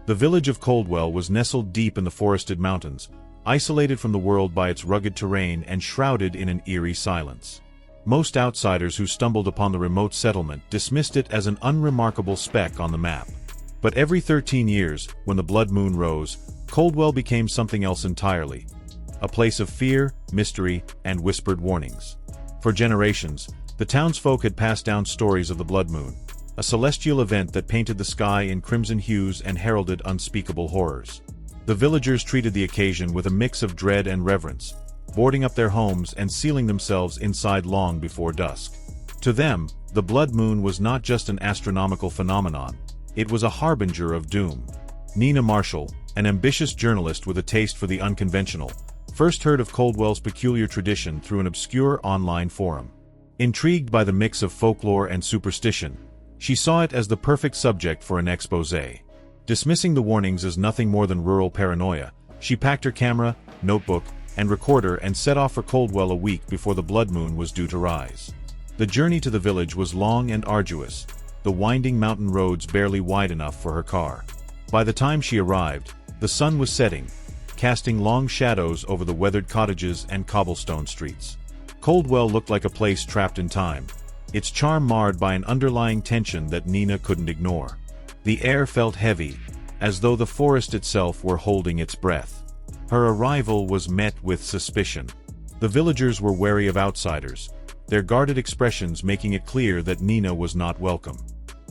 The village of Coldwell was nestled deep in the forested mountains, isolated from the world by its rugged terrain and shrouded in an eerie silence. Most outsiders who stumbled upon the remote settlement dismissed it as an unremarkable speck on the map. But every 13 years, when the blood moon rose, Coldwell became something else entirely. A place of fear, mystery, and whispered warnings. For generations, the townsfolk had passed down stories of the blood moon, a celestial event that painted the sky in crimson hues and heralded unspeakable horrors. The villagers treated the occasion with a mix of dread and reverence, boarding up their homes and sealing themselves inside long before dusk. To them, the blood moon was not just an astronomical phenomenon, it was a harbinger of doom. Nina Marshall, an ambitious journalist with a taste for the unconventional, first heard of Coldwell's peculiar tradition through an obscure online forum. Intrigued by the mix of folklore and superstition, she saw it as the perfect subject for an exposé. Dismissing the warnings as nothing more than rural paranoia, she packed her camera, notebook, and recorder and set off for Coldwell a week before the blood moon was due to rise. The journey to the village was long and arduous, the winding mountain roads barely wide enough for her car. By the time she arrived, the sun was setting, casting long shadows over the weathered cottages and cobblestone streets. Coldwell looked like a place trapped in time, its charm marred by an underlying tension that Nina couldn't ignore. The air felt heavy, as though the forest itself were holding its breath. Her arrival was met with suspicion. The villagers were wary of outsiders, their guarded expressions making it clear that Nina was not welcome.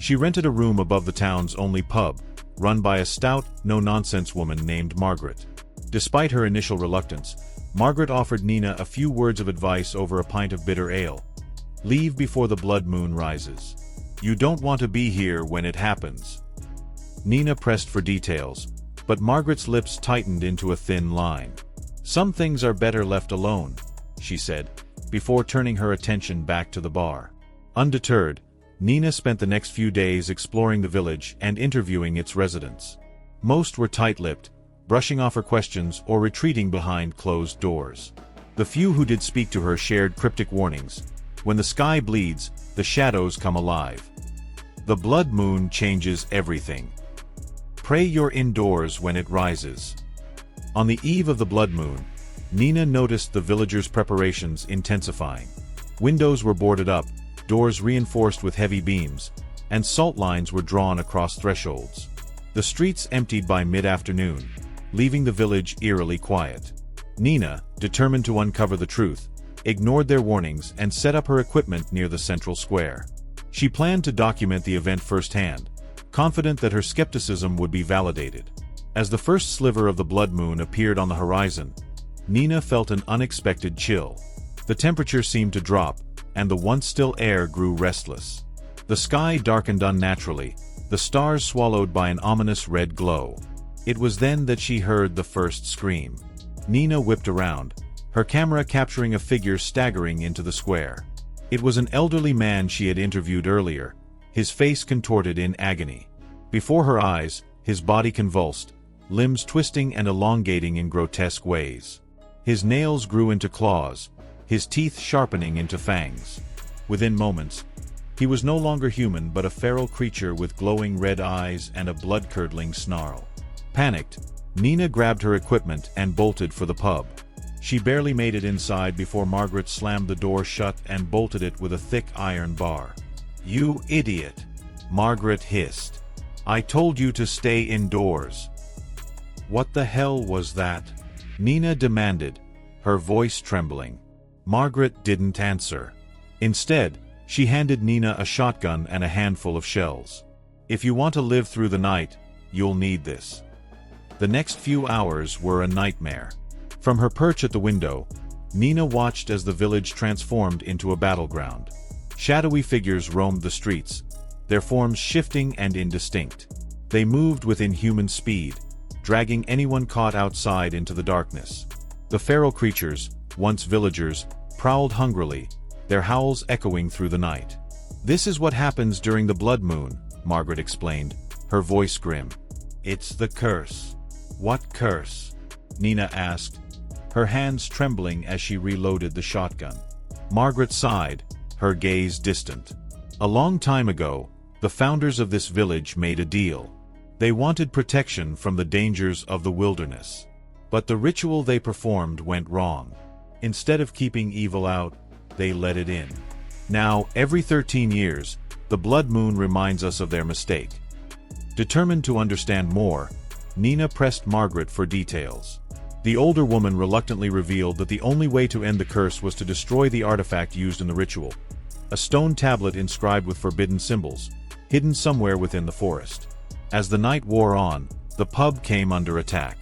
She rented a room above the town's only pub, run by a stout, no-nonsense woman named Margaret. Despite her initial reluctance, Margaret offered Nina a few words of advice over a pint of bitter ale. Leave before the blood moon rises. You don't want to be here when it happens. Nina pressed for details, but Margaret's lips tightened into a thin line. Some things are better left alone, she said, before turning her attention back to the bar. Undeterred, Nina spent the next few days exploring the village and interviewing its residents. Most were tight-lipped, brushing off her questions or retreating behind closed doors. The few who did speak to her shared cryptic warnings. When the sky bleeds, the shadows come alive. The blood moon changes everything. Pray you're indoors when it rises. On the eve of the blood moon, Nina noticed the villagers' preparations intensifying. Windows were boarded up, doors reinforced with heavy beams, and salt lines were drawn across thresholds. The streets emptied by mid-afternoon, leaving the village eerily quiet. Nina, determined to uncover the truth, ignored their warnings and set up her equipment near the central square. She planned to document the event firsthand, confident that her skepticism would be validated. As the first sliver of the blood moon appeared on the horizon, Nina felt an unexpected chill. The temperature seemed to drop, and the once still air grew restless. The sky darkened unnaturally, the stars swallowed by an ominous red glow. It was then that she heard the first scream. Nina whipped around, her camera capturing a figure staggering into the square. It was an elderly man she had interviewed earlier, his face contorted in agony. Before her eyes, his body convulsed, limbs twisting and elongating in grotesque ways. His nails grew into claws, his teeth sharpening into fangs. Within moments, he was no longer human but a feral creature with glowing red eyes and a blood-curdling snarl. Panicked, Nina grabbed her equipment and bolted for the pub. She barely made it inside before Margaret slammed the door shut and bolted it with a thick iron bar. "You idiot," Margaret hissed. "I told you to stay indoors." "What the hell was that?" Nina demanded, her voice trembling. Margaret didn't answer. Instead, she handed Nina a shotgun and a handful of shells. "If you want to live through the night, you'll need this." The next few hours were a nightmare. From her perch at the window, Nina watched as the village transformed into a battleground. Shadowy figures roamed the streets, their forms shifting and indistinct. They moved with inhuman speed, dragging anyone caught outside into the darkness. The feral creatures, once villagers, prowled hungrily, their howls echoing through the night. "This is what happens during the blood moon," Margaret explained, her voice grim. "It's the curse." "What curse?" Nina asked, her hands trembling as she reloaded the shotgun. Margaret sighed, her gaze distant. "A long time ago, the founders of this village made a deal. They wanted protection from the dangers of the wilderness. But the ritual they performed went wrong. Instead of keeping evil out, they let it in. Now, every 13 years, the blood moon reminds us of their mistake. Determined to understand more, Nina pressed Margaret for details. The older woman reluctantly revealed that the only way to end the curse was to destroy the artifact used in the ritual, a stone tablet inscribed with forbidden symbols, hidden somewhere within the forest. As the night wore on, the pub came under attack.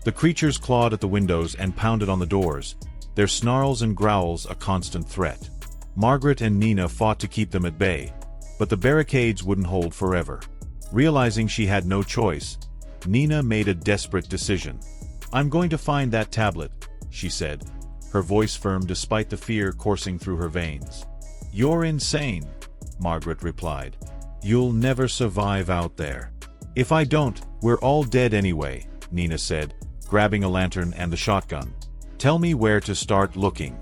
The creatures clawed at the windows and pounded on the doors, their snarls and growls a constant threat. Margaret and Nina fought to keep them at bay, but the barricades wouldn't hold forever. Realizing she had no choice, Nina made a desperate decision. "I'm going to find that tablet," she said, her voice firm despite the fear coursing through her veins. "You're insane," Margaret replied. "You'll never survive out there." "If I don't, we're all dead anyway," Nina said, grabbing a lantern and the shotgun. "Tell me where to start looking."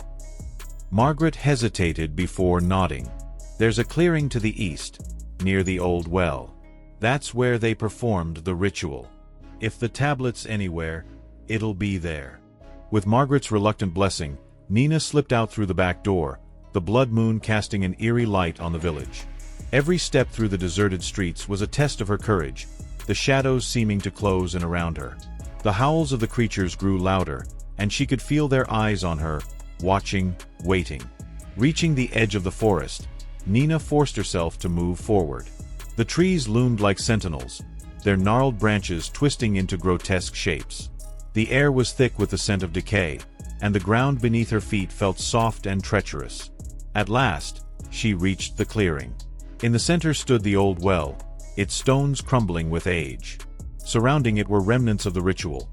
Margaret hesitated before nodding. "There's a clearing to the east, near the old well. That's where they performed the ritual. If the tablet's anywhere, it'll be there." With Margaret's reluctant blessing, Nina slipped out through the back door, the blood moon casting an eerie light on the village. Every step through the deserted streets was a test of her courage, the shadows seeming to close in around her. The howls of the creatures grew louder, and she could feel their eyes on her, watching, waiting. Reaching the edge of the forest, Nina forced herself to move forward. The trees loomed like sentinels, their gnarled branches twisting into grotesque shapes. The air was thick with the scent of decay, and the ground beneath her feet felt soft and treacherous. At last, she reached the clearing. In the center stood the old well, its stones crumbling with age. Surrounding it were remnants of the ritual,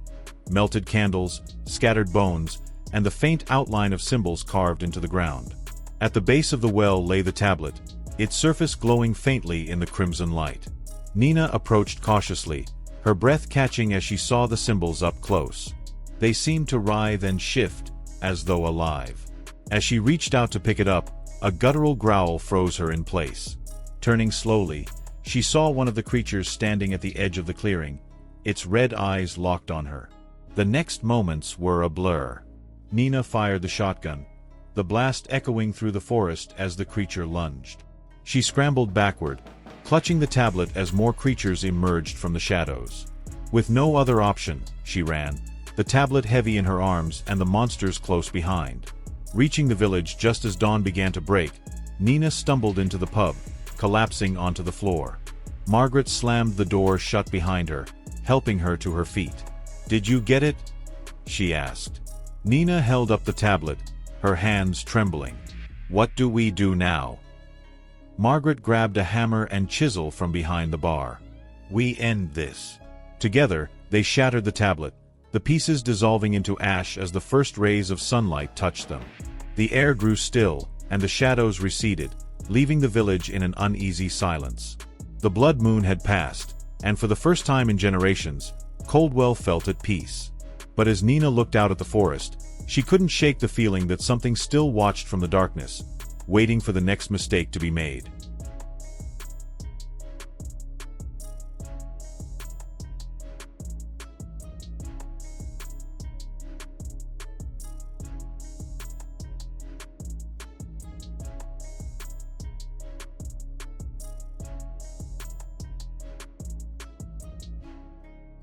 melted candles, scattered bones, and the faint outline of symbols carved into the ground. At the base of the well lay the tablet, its surface glowing faintly in the crimson light. Nina approached cautiously, her breath catching as she saw the symbols up close. They seemed to writhe and shift, as though alive. As she reached out to pick it up, a guttural growl froze her in place. Turning slowly, she saw one of the creatures standing at the edge of the clearing, its red eyes locked on her. The next moments were a blur. Nina fired the shotgun, the blast echoing through the forest as the creature lunged. She scrambled backward, clutching the tablet as more creatures emerged from the shadows. With no other option, she ran, the tablet heavy in her arms and the monsters close behind. Reaching the village just as dawn began to break, Nina stumbled into the pub, collapsing onto the floor. Margaret slammed the door shut behind her, helping her to her feet. "Did you get it?" she asked. Nina held up the tablet, her hands trembling. "What do we do now?" Margaret grabbed a hammer and chisel from behind the bar. "We end this." Together, they shattered the tablet, the pieces dissolving into ash as the first rays of sunlight touched them. The air grew still, and the shadows receded, leaving the village in an uneasy silence. The blood moon had passed, and for the first time in generations, Coldwell felt at peace. But as Nina looked out at the forest, she couldn't shake the feeling that something still watched from the darkness, waiting for the next mistake to be made.